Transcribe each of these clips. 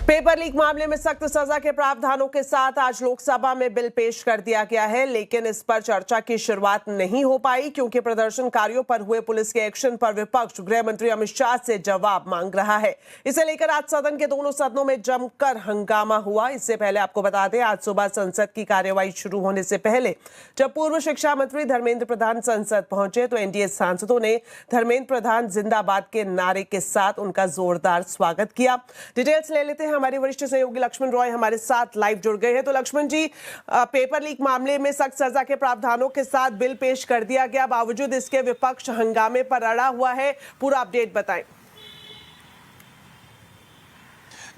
Paper leak मामले में सख्त सजा के प्रावधानों के साथ आज लोकसभा में बिल पेश कर दिया गया है, लेकिन इस पर चर्चा की शुरुआत नहीं हो पाई क्योंकि प्रदर्शनकारियों पर हुए पुलिस के एक्शन पर विपक्ष गृह मंत्री अमित शाह से जवाब मांग रहा है। इसे लेकर आज सदन के दोनों सदनों में जमकर हंगामा हुआ। इससे पहले आपको बता दें, आज सुबह संसद की कार्यवाही शुरू होने से पहले जब पूर्व शिक्षा मंत्री धर्मेंद्र प्रधान संसद पहुंचे तो एनडीए सांसदों ने धर्मेंद्र प्रधान जिंदाबाद के नारे के साथ उनका जोरदार स्वागत किया। डिटेल्स ले लेते हैं, हमारे वरिष्ठ सहयोगी लक्ष्मण रॉय हमारे साथ लाइव जुड़ गए हैं। तो लक्ष्मण जी, पेपर लीक मामले में सख्त सजा के प्रावधानों के साथ बिल पेश कर दिया गया, बावजूद इसके विपक्ष हंगामे पर अड़ा हुआ है। पूरा अपडेट बताएं।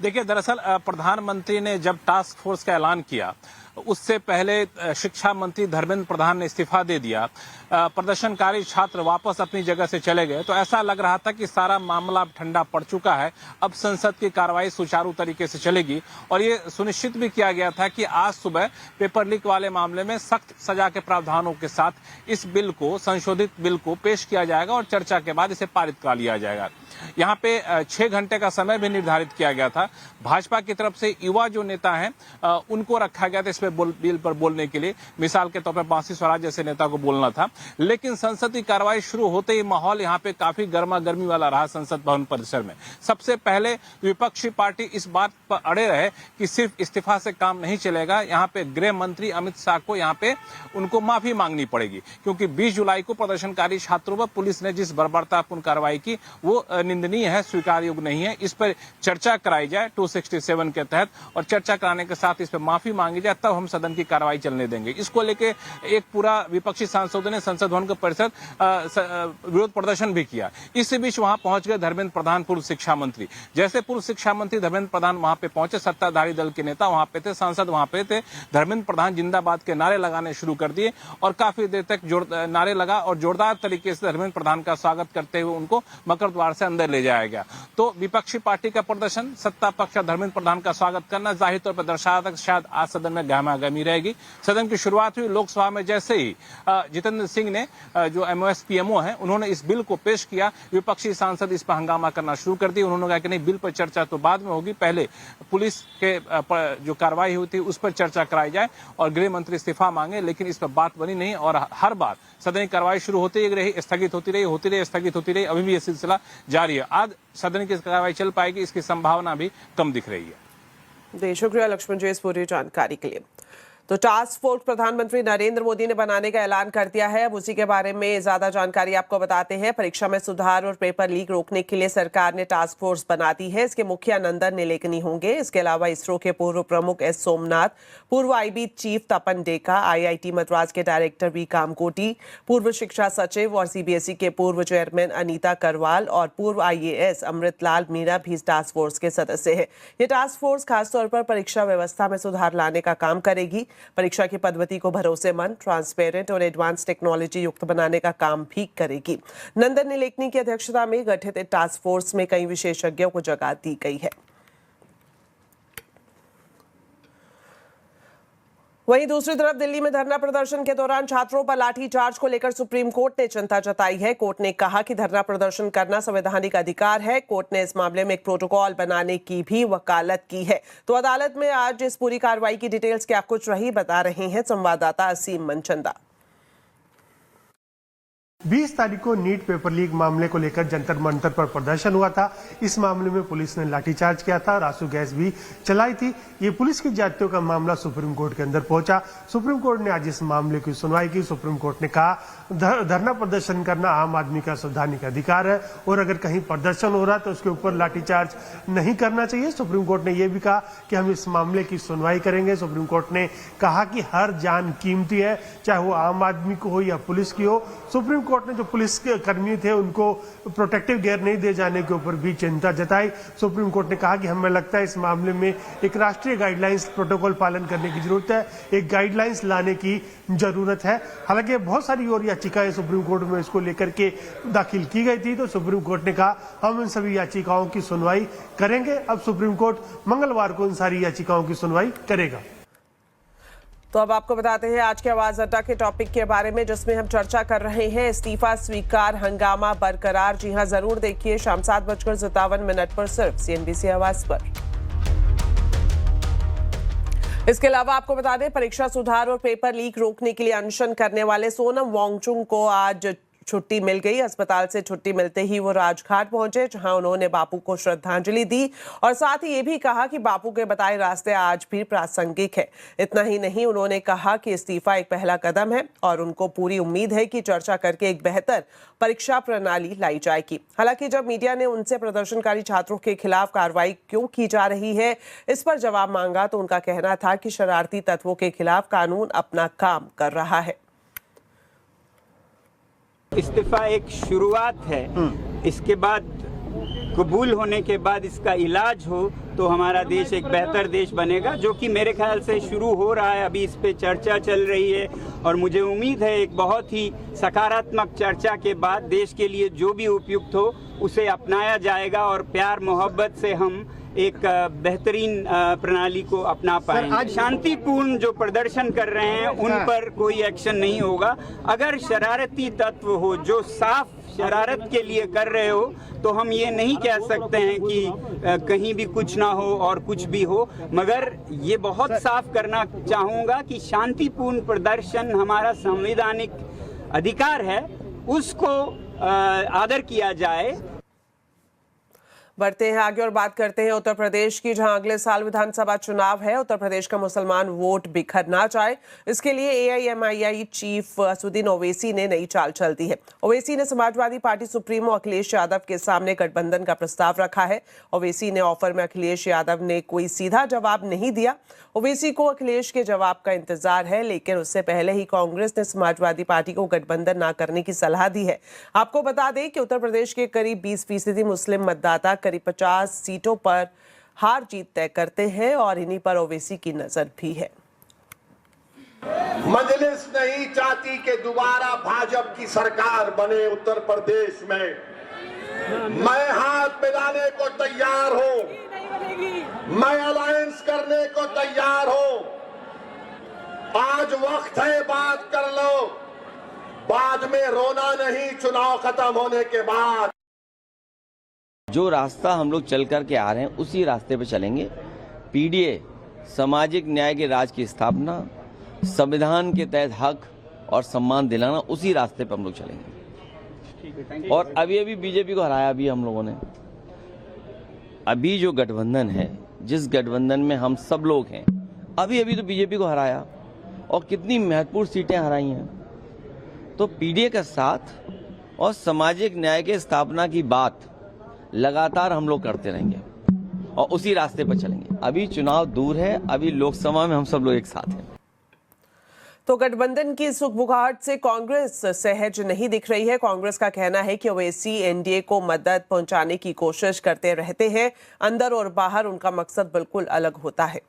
देखिए, दरअसल प्रधानमंत्री ने जब टास्क फोर्स का ऐलान किया उससे पहले शिक्षा मंत्री धर्मेंद्र प्रधान ने इस्तीफा दे दिया। प्रदर्शनकारी छात्र वापस अपनी जगह से चले गए तो ऐसा लग रहा था कि सारा मामला ठंडा पड़ चुका है, अब संसद की कार्रवाई सुचारू तरीके से चलेगी। और ये सुनिश्चित भी किया गया था कि आज सुबह पेपर लीक वाले मामले में सख्त सजा के प्रावधानों के साथ इस बिल को, संशोधित बिल को पेश किया जाएगा और चर्चा के बाद इसे पारित करा लिया जाएगा। यहाँ पे 6 घंटे का समय भी निर्धारित किया गया था। भाजपा की तरफ से युवा जो नेता हैं उनको रखा गया था इस बिल पर बोलने के लिए, मिसाल के तौर पर बांसी स्वराज जैसे नेता को बोलना था। लेकिन संसद की कार्रवाई शुरू होते ही माहौल यहाँ पे काफी गर्मा गर्मी वाला रहा संसद भवन परिसर में। सबसे पहले विपक्षी पार्टी इस बात पर अड़े रहे कि सिर्फ इस्तीफा से काम नहीं चलेगा, यहाँ पे गृह मंत्री अमित शाह को यहाँ पे उनको माफी मांगनी पड़ेगी, क्योंकि 20 जुलाई को प्रदर्शनकारी छात्रों पर पुलिस ने जिस बर्बरतापूर्ण कार्रवाई की वो निंदनीय है, स्वीकार योग्य नहीं है। इस पर चर्चा कराई जाए 267 के तहत, और चर्चा कराने के साथ इस पर माफी मांगी जाए, तब हम सदन की कार्रवाई चलने देंगे। इसको लेके एक पूरा विपक्षी सांसदों ने संसद भवन के परिसर विरोध प्रदर्शन भी किया। इसी बीच वहां पहुंच गए धर्मेंद्र प्रधान, पूर्व शिक्षा मंत्री। जैसे पूर्व शिक्षा मंत्री धर्मेंद्र प्रधान वहां पे पहुंचे, सत्ताधारी दल के नेता वहां पे थे, सांसद वहां पे थे, धर्मेंद्र प्रधान जिंदाबाद के नारे लगाने शुरू कर दिए और काफी देर तक नारे लगा और जोरदार तरीके से धर्मेंद्र प्रधान का स्वागत करते हुए उनको मकर द्वार से अंदर ले जाया गया। तो विपक्षी पार्टी का प्रदर्शन, सत्ता पक्ष धर्मेंद्र प्रधान का स्वागत करना जाहिर तौर पर दर्शाता है शायद आज सदन में गहमागहमी रहेगी। सदन की शुरुआत हुई लोकसभा में जैसे ही जितेंद्र सिंह ने, जो एमओएस पीएमओ हैं, उन्होंने इस बिल को पेश किया। विपक्षी सांसद इस पर हंगामा करना शुरू कर दिया। उन्होंने कहा कि नहीं, बिल पर चर्चा तो बाद में होगी, पहले पुलिस के जो कार्रवाई हुई थी उस पर चर्चा कराई जाए और गृह मंत्री इस्तीफा मांगे, लेकिन इस पर बात बनी नहीं और हर बार सदन की कार्रवाई शुरू होती ही रही, स्थगित होती रही, स्थगित होती रही। अभी भी यह सिलसिला जारी है। आज सदन की कार्रवाई चल पाएगी, इसकी संभावना भी कम दिख रही है। शुक्रिया लक्ष्मण जी इस पूरी जानकारी के लिए। तो टास्क फोर्स प्रधानमंत्री नरेंद्र मोदी ने बनाने का ऐलान कर दिया है। अब उसी के बारे में ज्यादा जानकारी आपको बताते हैं। परीक्षा में सुधार और पेपर लीक रोकने के लिए सरकार ने टास्क फोर्स बना दी है। इसके मुखिया नंदन नीलेकनी होंगे। इसके अलावा इसरो के पूर्व प्रमुख एस सोमनाथ, पूर्व आईबी चीफ तपन डेका, आईआईटी मद्रास के डायरेक्टर वी कामकोटी, पूर्व शिक्षा सचिव और सीबीएसई के पूर्व चेयरमैन अनीता करवाल और पूर्व आईएएस अमृतलाल मीणा भी टास्क फोर्स के सदस्य है। ये टास्क फोर्स खासतौर पर परीक्षा व्यवस्था में सुधार लाने का काम करेगी। परीक्षा की पद्धति को भरोसेमंद, ट्रांसपेरेंट और एडवांस टेक्नोलॉजी युक्त बनाने का काम भी करेगी। नंदन नीलेकनी की अध्यक्षता में गठित टास्क फोर्स में कई विशेषज्ञों को जगह दी गई है। वहीं दूसरी तरफ दिल्ली में धरना प्रदर्शन के दौरान छात्रों पर लाठीचार्ज को लेकर सुप्रीम कोर्ट ने चिंता जताई है। कोर्ट ने कहा कि धरना प्रदर्शन करना संवैधानिक अधिकार है। कोर्ट ने इस मामले में एक प्रोटोकॉल बनाने की भी वकालत की है। तो अदालत में आज इस पूरी कार्रवाई की डिटेल्स क्या कुछ रही, बता रहे हैं संवाददाता असीम मनचंदा। 20 तारीख को नीट पेपर लीक मामले को लेकर जंतर मंतर पर प्रदर्शन हुआ था। इस मामले में पुलिस ने लाठीचार्ज किया था और आंसू गैस भी चलाई थी। ये पुलिस की ज्यादतियों का मामला सुप्रीम कोर्ट के अंदर पहुंचा। सुप्रीम कोर्ट ने आज इस मामले की सुनवाई की। सुप्रीम कोर्ट ने कहा धरना प्रदर्शन करना आम आदमी का संवैधानिक अधिकार है और अगर कहीं प्रदर्शन हो रहा है तो उसके ऊपर लाठीचार्ज नहीं करना चाहिए। सुप्रीम कोर्ट ने यह भी कहा कि हम इस मामले की सुनवाई करेंगे। सुप्रीम कोर्ट ने कहा कि हर जान कीमती है, चाहे वो आम आदमी को हो या पुलिस की हो। सुप्रीम कोर्ट ने जो पुलिस के कर्मी थे उनको प्रोटेक्टिव गियर नहीं दे जाने के ऊपर भी चिंता जताई। सुप्रीम कोर्ट ने कहा कि हमें लगता है इस मामले में एक राष्ट्रीय गाइडलाइंस प्रोटोकॉल पालन करने की जरूरत है, एक गाइडलाइंस लाने की जरूरत है। हालांकि बहुत सारी और याचिकाएं सुप्रीम कोर्ट में इसको लेकर के दाखिल की गई थी, तो सुप्रीम कोर्ट ने कहा हम इन सभी याचिकाओं की सुनवाई करेंगे। अब सुप्रीम कोर्ट मंगलवार को इन सारी याचिकाओं की सुनवाई करेगा। तो अब आपको बताते हैं आज के आवाज अड्डा के टॉपिक के बारे में, जिसमें हम चर्चा कर रहे हैं इस्तीफा स्वीकार, हंगामा बरकरार। जी हां, जरूर देखिए शाम 7:57 पर सिर्फ CNBC आवाज पर। इसके अलावा आपको बता दें, परीक्षा सुधार और पेपर लीक रोकने के लिए अनशन करने वाले सोनम वांगचुक को आज छुट्टी मिल गई। अस्पताल से छुट्टी मिलते ही वो राजघाट पहुंचे, जहां उन्होंने बापू को श्रद्धांजलि दी और साथ ही ये भी कहा कि बापू के बताए रास्ते आज भी प्रासंगिक है। इतना ही नहीं, उन्होंने कहा कि इस्तीफा एक पहला कदम है और उनको पूरी उम्मीद है कि चर्चा करके एक बेहतर परीक्षा प्रणाली लाई जाएगी। हालांकि जब मीडिया ने उनसे प्रदर्शनकारी छात्रों के खिलाफ कार्रवाई क्यों की जा रही है, इस पर जवाब मांगा तो उनका कहना था कि शरारती तत्वों के खिलाफ कानून अपना काम कर रहा है। इस्तीफा एक शुरुआत है, इसके बाद कबूल होने के बाद इसका इलाज हो तो हमारा देश एक बेहतर देश बनेगा, जो कि मेरे ख्याल से शुरू हो रहा है। अभी इस पे चर्चा चल रही है और मुझे उम्मीद है एक बहुत ही सकारात्मक चर्चा के बाद देश के लिए जो भी उपयुक्त हो उसे अपनाया जाएगा और प्यार मोहब्बत से हम एक बेहतरीन प्रणाली को अपना पाएंगे। आज शांतिपूर्ण जो प्रदर्शन कर रहे हैं उन पर कोई एक्शन नहीं होगा। अगर शरारती तत्व हो जो साफ शरारत के लिए कर रहे हो तो हम ये नहीं कह सकते हैं कि कहीं भी कुछ ना हो और कुछ भी हो, मगर ये बहुत साफ करना चाहूँगा कि शांतिपूर्ण प्रदर्शन हमारा संवैधानिक अधिकार है, उसको आदर किया जाए। बढ़ते हैं आगे और बात करते हैं उत्तर प्रदेश की, जहां अगले साल विधानसभा चुनाव है। उत्तर प्रदेश का मुसलमान वोट बिखर ना जाए, इसके लिए एआईएमआईएम चीफ असदुद्दीन ओवैसी ने नई चाल चल दी है। ओवैसी ने समाजवादी पार्टी सुप्रीमो अखिलेश यादव के सामने गठबंधन का प्रस्ताव रखा है। ओवैसी ने ऑफर में अखिलेश यादव ने कोई सीधा जवाब नहीं दिया। ओवैसी को अखिलेश के जवाब का इंतजार है, लेकिन उससे पहले ही कांग्रेस ने समाजवादी पार्टी को गठबंधन ना करने की सलाह दी है। आपको बता दें कि उत्तर प्रदेश के करीब 20% मुस्लिम मतदाता करीब 50 सीटों पर हार जीत तय करते हैं और इन्हीं पर ओवैसी की नजर भी है। मजलिस नहीं चाहती कि दोबारा भाजपा की सरकार बने उत्तर प्रदेश में। मैं हाथ मिलाने को तैयार हूं, मैं अलायंस करने को तैयार हूं। आज वक्त है, बात कर लो, बाद में रोना नहीं, चुनाव खत्म होने के बाद। जो रास्ता हम लोग चल करके आ रहे हैं उसी रास्ते पे चलेंगे। पीडीए सामाजिक न्याय के राज की स्थापना, संविधान के तहत हक और सम्मान दिलाना, उसी रास्ते पे हम लोग चलेंगे। और अभी बीजेपी को हराया भी हम लोगों ने। अभी जो गठबंधन है, जिस गठबंधन में हम सब लोग हैं, अभी तो बीजेपी को हराया और कितनी महत्वपूर्ण सीटें हराई हैं। तो पीडीए का साथ और सामाजिक न्याय के स्थापना की बात लगातार हम लोग करते रहेंगे और उसी रास्ते पर चलेंगे। अभी चुनाव दूर है, अभी लोकसभा में हम सब लोग एक साथ हैं। तो गठबंधन की सुगबुगाहट से कांग्रेस सहज नहीं दिख रही है। कांग्रेस का कहना है कि ओवैसी एनडीए को मदद पहुंचाने की कोशिश करते रहते हैं, अंदर और बाहर उनका मकसद बिल्कुल अलग होता है।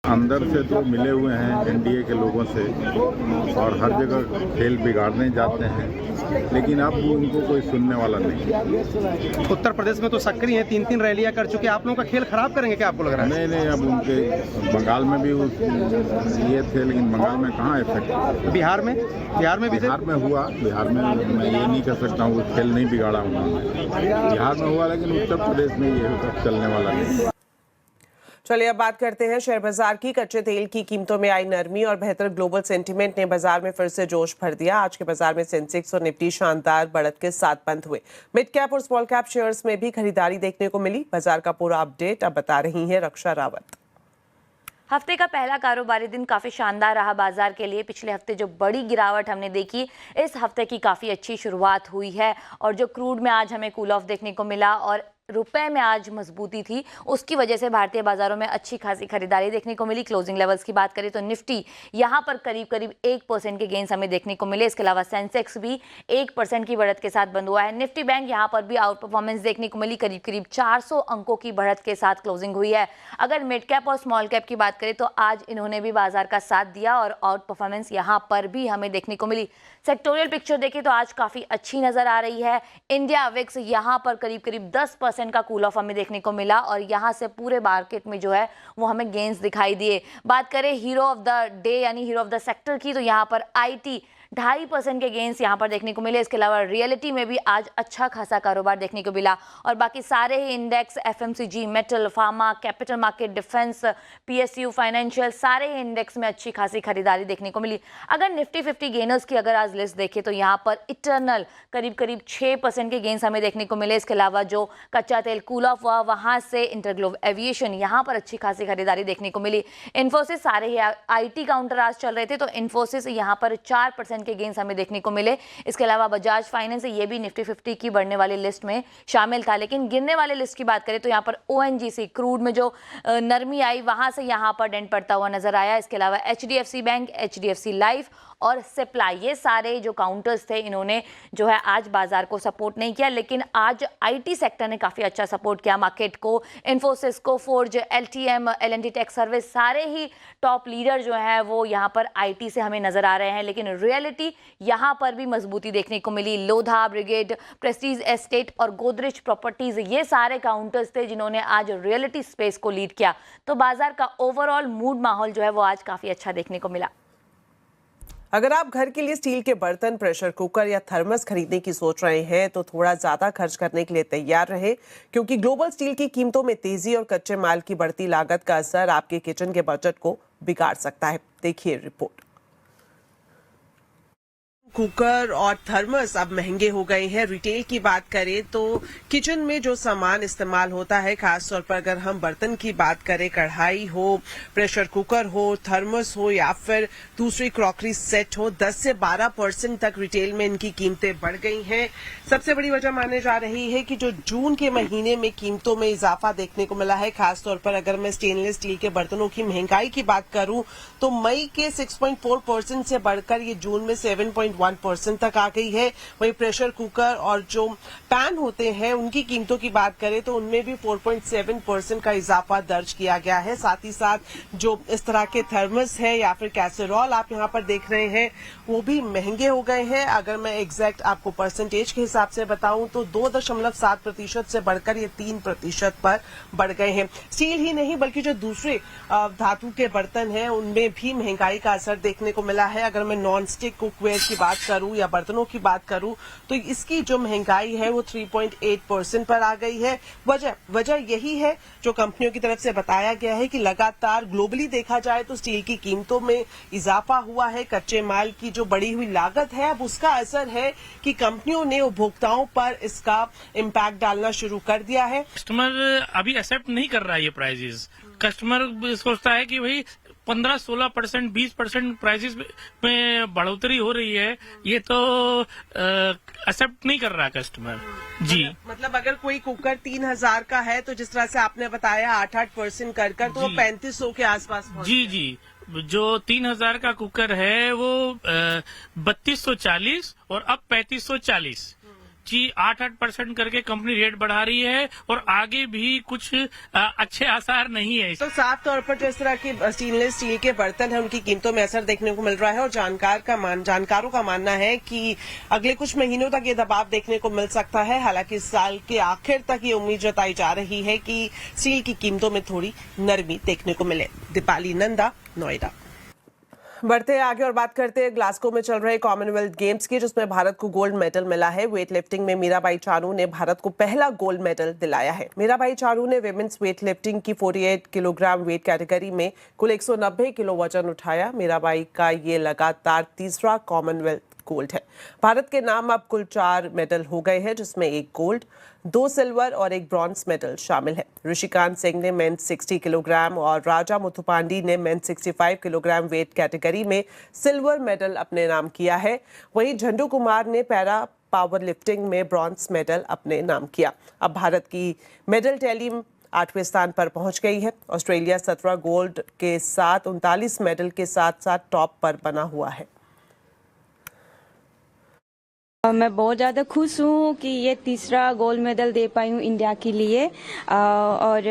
अंदर से तो मिले हुए हैं एनडीए के लोगों से और हर जगह खेल बिगाड़ने जाते हैं, लेकिन अब उनको कोई सुनने वाला नहीं। उत्तर प्रदेश में तो सक्रिय हैं, 3 रैलियां कर चुके हैं। आप लोगों का खेल खराब करेंगे क्या आपको लग रहा है? नहीं, अब उनके बंगाल में भी ये थे, लेकिन बंगाल में कहाँ इफेक्ट। बिहार में हुआ। बिहार में मैं ये नहीं कर सकता हूँ खेल नहीं बिगाड़ा उन्होंने। बिहार में हुआ, लेकिन उत्तर प्रदेश में ये सब चलने वाला नहीं। चलिए अब बात करते हैं शेयर बाजार की। कच्चे तेल की कीमतों में आई नरमी और बेहतर ग्लोबल सेंटीमेंट ने बाजार में फिर से जोश भर दिया। आज के बाजार में सेंसेक्स और निफ्टी शानदार बढ़त के साथ बंद हुए। मिड कैप और स्मॉल कैप शेयर्स में भी खरीदारी देखने को मिली। बाजार का पूरा अपडेट अब बता रही है रक्षा रावत। हफ्ते का पहला कारोबारी दिन काफ़ी शानदार रहा बाजार के लिए। पिछले हफ्ते जो बड़ी गिरावट हमने देखी, इस हफ्ते की काफ़ी अच्छी शुरुआत हुई है और जो क्रूड में आज हमें कूल ऑफ देखने को मिला और रुपए में आज मजबूती थी, उसकी वजह से भारतीय बाजारों में अच्छी खासी खरीदारी देखने को मिली। क्लोजिंग लेवल्स की बात करें तो निफ्टी यहां पर करीब 1% के गेंस हमें देखने को मिले। इसके अलावा सेंसेक्स भी 1% की बढ़त के साथ बंद हुआ है। निफ्टी बैंक यहां पर भी आउट परफॉर्मेंस देखने को मिली, करीब 400 अंकों की बढ़त के साथ क्लोजिंग हुई है। अगर मिड कैप और स्मॉल कैप की बात करें तो आज इन्होंने भी बाजार का साथ दिया और आउट परफॉर्मेंस यहां पर भी हमें देखने को मिली। सेक्टोरियल पिक्चर देखें तो आज काफी अच्छी नजर आ रही है। इंडिया विक्स यहां पर करीब 10% का कूल ऑफ हमें देखने को मिला और यहां से पूरे मार्केट में जो है वो हमें गेंस दिखाई दिए। बात करें हीरो ऑफ द डे यानी हीरो ऑफ द सेक्टर की, तो यहां पर आईटी 2.5% के गेंस यहाँ पर देखने को मिले। इसके अलावा रियलिटी में भी आज अच्छा खासा कारोबार देखने को मिला और बाकी सारे ही index FMCG, metal, pharma, capital market, defence, PSU, financial, सारे ही इंडेक्स में अच्छी खासी खरीदारी देखने को मिली। अगर निफ्टी 50 गेनर्स की अगर आज लिस्ट देखें तो यहाँ पर इटरनल करीब 6% के गेंस हमें देखने को मिले। इसके अलावा जो कच्चा तेल कूल ऑफ हुआ वहाँ से इंटरग्लोब एविएशन यहाँ पर अच्छी खासी खरीदारी देखने को मिली। इन्फोसिस, सारे ही IT काउंटर आज चल रहे थे तो इन्फोसिस यहाँ पर 4% के गेंस हमें देखने को मिले। इसके अलावा बजाज फाइनेंस, ये भी निफ्टी 50 की बढ़ने वाली लिस्ट में शामिल था। लेकिन गिरने वाले लिस्ट की बात करें तो यहाँ पर ONGC क्रूड में जो नरमी आई वहाँ से यहाँ पर डेंट पड़ता हुआ नजर आया। इसके अलावा HDFC बैंक, HDFC लाइफ और सिप्ला, ये सारे जो काउंटर्स थे इन्होंने जो है आज बाजार को सपोर्ट नहीं किया। लेकिन आज IT सेक्टर ने काफ़ी अच्छा सपोर्ट किया मार्केट को। इन्फोसिस को, forge, LTM, L&T take service, सारे ही टॉप लीडर जो है वो यहाँ पर IT से हमें नजर आ रहे हैं। लेकिन रियलिटी यहाँ पर भी मजबूती देखने को मिली। लोधा ब्रिगेड, प्रेस्टीज एस्टेट और गोदरेज प्रॉपर्टीज, ये सारे काउंटर्स थे जिन्होंने आज रियलिटी स्पेस को लीड किया। तो बाजार का ओवरऑल मूड माहौल जो है वो आज काफ़ी अच्छा देखने को मिला। अगर आप घर के लिए स्टील के बर्तन, प्रेशर कुकर या थर्मस खरीदने की सोच रहे हैं तो थोड़ा ज्यादा खर्च करने के लिए तैयार रहे, क्योंकि ग्लोबल स्टील की कीमतों में तेजी और कच्चे माल की बढ़ती लागत का असर आपके किचन के बजट को बिगाड़ सकता है। देखिए रिपोर्ट। कुकर और थर्मस अब महंगे हो गए हैं। रिटेल की बात करें तो किचन में जो सामान इस्तेमाल होता है, खासतौर पर अगर हम बर्तन की बात करें, कढ़ाई हो, प्रेशर कुकर हो, थर्मस हो या फिर दूसरी क्रॉकरी सेट हो, 10 से 12% तक रिटेल में इनकी कीमतें बढ़ गई हैं। सबसे बड़ी वजह मानी जा रही है कि जो जून के महीने में कीमतों में इजाफा देखने को मिला है, खासतौर पर अगर मैं स्टेनलेस स्टील के बर्तनों की महंगाई की बात करूं तो मई के 6.4% से बढ़कर ये जून में 7.1% तक आ गई है। वहीं प्रेशर कुकर और जो पैन होते हैं उनकी कीमतों की बात करें तो उनमें भी 4.7% का इजाफा दर्ज किया गया है। साथ ही साथ जो इस तरह के थर्मस है या फिर कैसेरोल आप यहां पर देख रहे हैं वो भी महंगे हो गए हैं। अगर मैं एग्जैक्ट आपको परसेंटेज के हिसाब से बताऊं तो 2.7% से बढ़कर ये 3% पर बढ़ गए हैं। स्टील ही नहीं बल्कि जो दूसरे धातु के बर्तन हैं उनमें भी महंगाई का असर देखने को मिला है। अगर मैं नॉन स्टिक कुकवेयर की बात करूं या बर्तनों की बात करूं तो इसकी जो महंगाई है वो 3.8% पर आ गई है। वजह यही है जो कंपनियों की तरफ से बताया गया है कि लगातार ग्लोबली देखा जाए तो स्टील की कीमतों में इजाफा हुआ है। कच्चे माल की जो बढ़ी हुई लागत है अब उसका असर है कि कंपनियों ने उपभोक्ताओं पर इसका इम्पैक्ट डालना शुरू कर दिया है। कस्टमर अभी एक्सेप्ट नहीं कर रहा है ये प्राइजेस। कस्टमर सोचता है कि भाई 15-16%, 20% प्राइसेस में बढ़ोतरी हो रही है, ये तो एक्सेप्ट नहीं कर रहा कस्टमर जी। मतलब अगर कोई कुकर 3000 का है तो जिस तरह से आपने बताया 8% कर तो वो 3500 के आसपास जी। जो 3000 का कुकर है वो 3240 और अब 3540 जी। 8% करके कंपनी रेट बढ़ा रही है और आगे भी कुछ अच्छे आसार नहीं है। तो साफ तौर पर जो इस तरह के स्टेनलेस स्टील के बर्तन हैं उनकी कीमतों में असर देखने को मिल रहा है और जानकारों का मानना है कि अगले कुछ महीनों तक ये दबाव देखने को मिल सकता है। हालांकि इस साल के आखिर तक ये उम्मीद जताई जा रही है कि स्टील की कीमतों में थोड़ी नरमी देखने को मिले। दीपाली नंदा, नोएडा। बढ़ते हैं आगे और बात करते हैं ग्लासगो में चल रहे कॉमनवेल्थ गेम्स की, जिसमें भारत को गोल्ड मेडल मिला है। वेट लिफ्टिंग में मीराबाई चानू ने भारत को पहला गोल्ड मेडल दिलाया है। मीराबाई चानू ने विमेंस वेट लिफ्टिंग की 48 किलोग्राम वेट कैटेगरी में कुल 190 किलो वजन उठाया। मीराबाई का ये लगातार तीसरा कॉमनवेल्थ गोल्ड है। भारत के नाम अब कुल 4 मेडल हो गए हैं, जिसमें 1 गोल्ड, 2 सिल्वर और 1 ब्रॉन्ज मेडल शामिल है। ऋषिकांत सिंह ने मेंस 60 किलोग्राम और राजा मुथुपांडी ने मेंस 65 किलोग्राम वेट कैटेगरी में सिल्वर मेडल अपने नाम किया है। वहीं झंडू कुमार ने पैरा पावर लिफ्टिंग में ब्रॉन्ज मेडल अपने नाम किया। अब भारत की मेडल टैली 8वें स्थान पर पहुंच गई है। ऑस्ट्रेलिया 17 गोल्ड के साथ 39 मेडल के साथ साथ टॉप पर बना हुआ है। मैं बहुत ज़्यादा खुश हूँ कि ये तीसरा गोल्ड मेडल दे पाई हूँ इंडिया के लिए और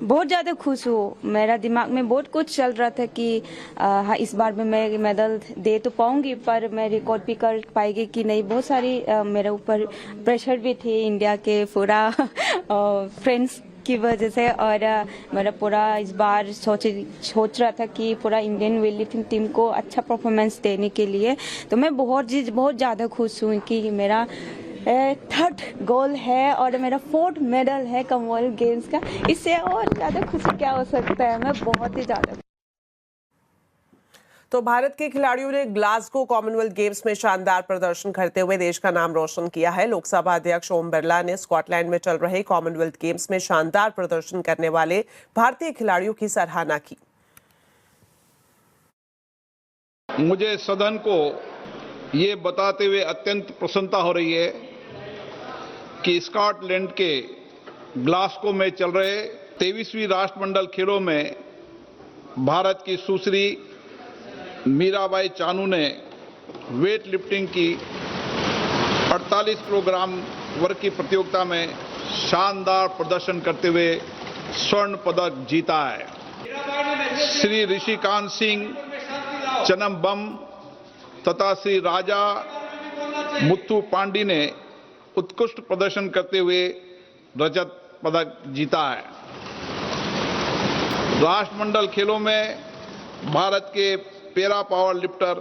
बहुत ज़्यादा खुश हूँ। मेरा दिमाग में बहुत कुछ चल रहा था कि हाँ इस बार में मैं मेडल दे तो पाऊंगी, पर मैं रिकॉर्ड भी कर पाएगी कि नहीं। बहुत सारी मेरे ऊपर प्रेशर भी थे इंडिया के पूरा फ्रेंड्स की वजह से। और मेरा पूरा इस बार सोच रहा था कि पूरा इंडियन वेट लिफ्टिंग टीम को अच्छा परफॉर्मेंस देने के लिए। तो मैं बहुत ज़्यादा खुश हूँ कि मेरा 3rd गोल है और मेरा 4th मेडल है कॉमनवेल्थ गेम्स का। इससे और ज़्यादा खुशी क्या हो सकता है। मैं बहुत ही ज़्यादा। तो भारत के खिलाड़ियों ने ग्लासगो कॉमनवेल्थ गेम्स में शानदार प्रदर्शन करते हुए देश का नाम रोशन किया है। लोकसभा अध्यक्ष ओम बिरला ने स्कॉटलैंड में चल रहे कॉमनवेल्थ गेम्स में शानदार प्रदर्शन करने वाले भारतीय खिलाड़ियों की सराहना की। मुझे सदन को ये बताते हुए अत्यंत प्रसन्नता हो रही है कि स्कॉटलैंड के ग्लासगो में चल रहे 23वीं राष्ट्रमंडल खेलों में भारत की सुश्री मीराबाई चानू ने वेट लिफ्टिंग की 48 किलोग्राम वर्ग की प्रतियोगिता में शानदार प्रदर्शन करते हुए स्वर्ण पदक जीता है। श्री ऋषिकांत सिंह चनम्बम तथा श्री राजा मुत्थु पांडी ने उत्कृष्ट प्रदर्शन करते हुए रजत पदक जीता है। राष्ट्रमंडल खेलों में भारत के पैरा पावर लिफ्टर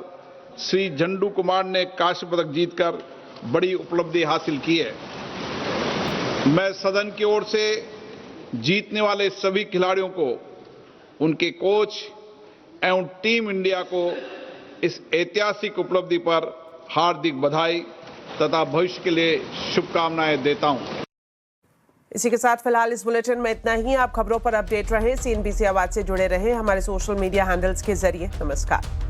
श्री झंडू कुमार ने कांस्य पदक जीतकर बड़ी उपलब्धि हासिल की है। मैं सदन की ओर से जीतने वाले सभी खिलाड़ियों को, उनके कोच एवं टीम इंडिया को इस ऐतिहासिक उपलब्धि पर हार्दिक बधाई तथा भविष्य के लिए शुभकामनाएं देता हूं। इसी के साथ फिलहाल इस बुलेटिन में इतना ही। आप खबरों पर अपडेट रहें, CNBC आवाज से जुड़े रहें हमारे सोशल मीडिया हैंडल्स के जरिए। नमस्कार।